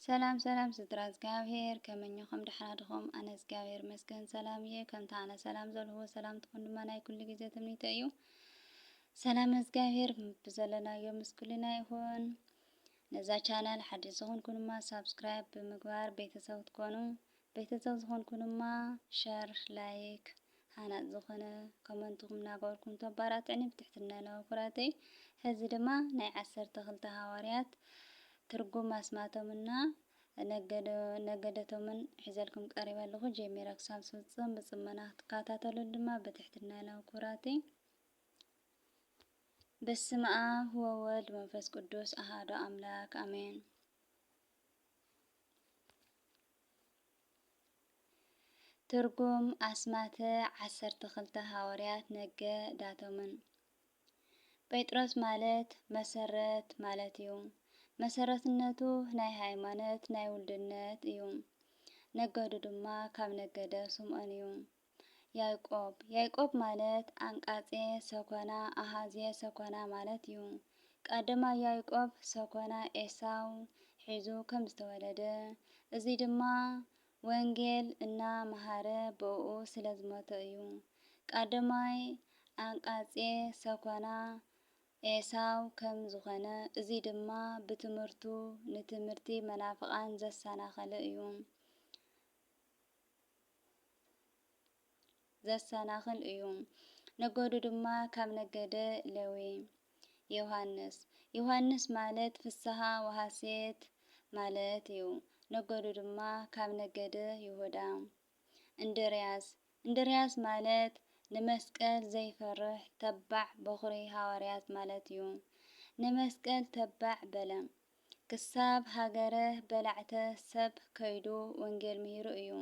ሰላም ሰላም ስድራ እግዚአብሔር ከመኘኹም ደሕና ድኹም ኣነ እግዚአብሔር መስገን ሰላም እየ ከምታ ኣነ ሰላም ዘለዎ ሰላም ትኹን ድማ ናይ ኩሉ ግዜ ትምኒተ እዩ። ሰላም እግዚአብሔር ብዘለናዮ ምስኩልና ይኹን። ነዛ ቻናል ሓዲስ ዝኾንኩ ድማ ሳብስክራይብ ብምግባር ቤተሰብ ትኮኑ ቤተሰብ ዝኾንኩ ድማ ሸር ላይክ ሃናፅ ዝኾነ ኮመንትኩም እናገበርኩም ተባራትዕኒ ብትሕትና ኣለዎ ኩራተይ። ሕዚ ድማ ናይ 12 ሃዋርያት ትርጉም ኣስማቶምና ነገደቶምን ሒዘልኩም ቀሪበ ኣለኹ። ጀሚረ ክሳብ ዝፍፅም ብፅሞና ክትከታተሉ ድማ በትሕትና ኣለዎ ኩራተይ። በስመ አብ ወወልድ መንፈስ ቅዱስ አሐዱ አምላክ አሜን። ትርጉም ኣስማተ 12 ሃዋርያት ነገዳቶምን። ጴጥሮስ ማለት መሰረት ማለት እዩ። መሰረትነቱ ናይ ሃይማኖት ናይ ውልድነት እዩ። ነገዱ ድማ ካብ ነገደ ስምዖን እዩ። ያዕቆብ ማለት አንቃጼ ሰኮና አሃዜ ሰኮና ማለት እዩ። ቀዳማይ ያዕቆብ ሰኮና ኤሳው ሒዙ ከም ዝተወለደ እዚ ድማ ወንጌል እና መሃረ ብኡ ስለ ዝሞተ እዩ። ቀዳማይ አንቃጼ ሰኮና ኤሳው ከም ዝኾነ እዚ ድማ ብትምህርቱ ንትምህርቲ መናፍቃን ዘሰናኸለ እዩ። ዘሰናኽል እዩ። ነገዱ ድማ ካብ ነገደ ሌዊ። ዮሃንስ ማለት ፍስሐ ወሐሴት ማለት እዩ። ነገዱ ድማ ካብ ነገደ ይሁዳ። እንድርያስ ማለት ንመስቀል ዘይፈርህ ተባዕ በኹሪ ሃዋርያት ማለት እዩ። ንመስቀል ተባዕ በለ ክሳብ ሃገረ በላዕተ ሰብ ከይዱ ወንጌል ምሂሩ እዩ።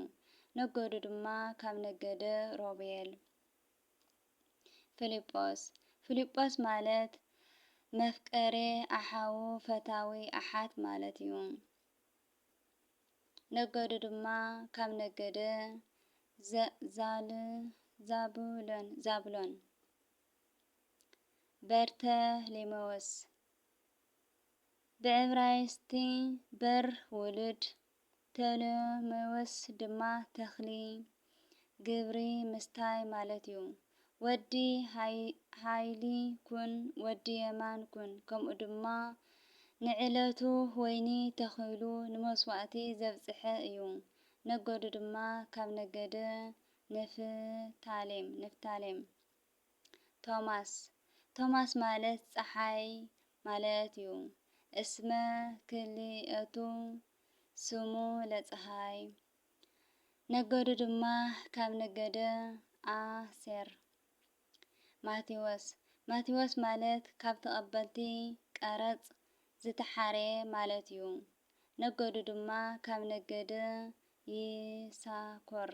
ነገዱ ድማ ካብ ነገደ ሮቤል። ፊልጶስ ማለት መፍቀሬ ኣሓው ፈታዊ ኣሓት ማለት እዩ። ነገዱ ድማ ካብ ነገደ ዛብሎን። በርተሌሜዎስ ብዕብራይስጥ በር ውሉድ ቴሌሜዎስ ድማ ተኽሊ ግብሪ ምስታይ ማለት እዩ። ወዲ ሃይሊ ኩን ወዲ የማን ኩን ከምኡ ድማ ንዕለቱ ወይኒ ተኺሉ ንመስዋእቲ ዘብፅሐ እዩ። ነገዱ ድማ ካብ ነገደ ንፍታሌም። ቶማስ ማለት ፀሓይ ማለት እዩ። እስመ ክልኤቱ ስሙ ለፀሓይ። ነገዱ ድማ ካብ ነገደ ኣሴር። ማቴዎስ ማለት ካብ ተቐበልቲ ቀረፅ ዝተሓረየ ማለት እዩ። ነገዱ ድማ ካብ ነገደ ይሳኮር።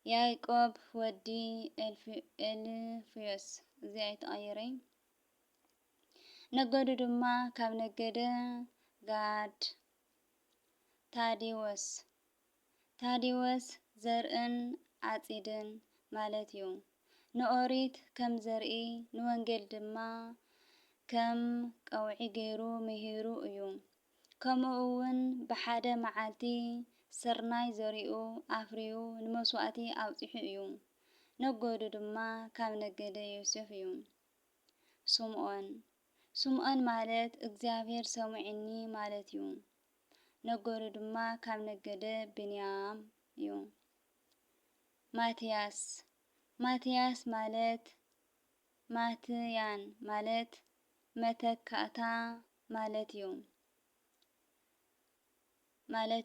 ያዕቆብ ወዲ ኤልፍዮስ እዚ ኣይተቀየረ። ነገዱ ድማ ካብ ነገደ ጋድ። ታዲዎስ ዘርእን ዓፂድን ማለት እዩ። ንኦሪት ከም ዘርኢ ንወንጌል ድማ ከም ቀውዒ ገይሩ ምሂሩ እዩ። ከምኡ እውን ብሓደ መዓልቲ ስርናይ ዘሪኡ ኣፍርዩ ንመስዋእቲ ኣውፂሑ እዩ። ነገዱ ድማ ካብ ነገደ ዮሴፍ እዩ። ስምዖን ማለት እግዚአብሔር ሰምዖኒ ማለት እዩ። ነገዱ ድማ ካብ ነገደ ብንያም እዩ። ማትያስ ማለት ማትያን ማለት መተካእታ ማለት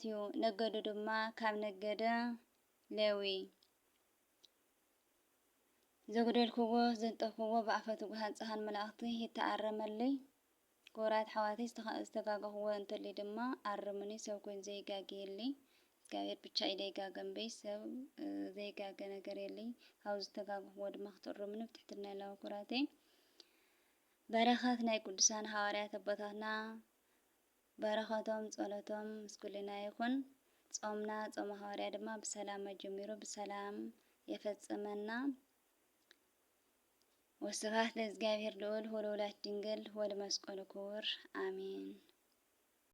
እዩ። ነገዱ ድማ ካብ ነገደ ሌዊ። ዘጉደልክዎ ዘንጠፍክዎ ብኣፈ ትጉሃን ፀሃን መላእኽቲ ይተኣረመለይ። ክቡራት ሓዋተይ ዝተጋገኽዎ እንተለይ ድማ ኣርሙኒ ሰብ ኮይኑ ዘይጋግየለይ እግዚአብሔር ብቻ እዩ ዘይጋገንበይ ሰብ ዘይጋገ ነገር የለይ። ካብ ዝተጋገኽዎ ድማ ክትእርሙኒ ብትሕትና ኣለዎ ኩራተይ። በረኸት ናይ ቅዱሳን ሃዋርያት ኣቦታትና በረኸቶም ጸሎቶም ምስኩልና ይኹን። ጾምና ጾመ ሃዋርያ ድማ ብሰላም ጀሚሩ ብሰላም የፈጽመና። ወስብሐት ለእግዚአብሔር ልዑል ወለወላዲቱ ድንግል ወለመስቀሉ ክቡር አሜን።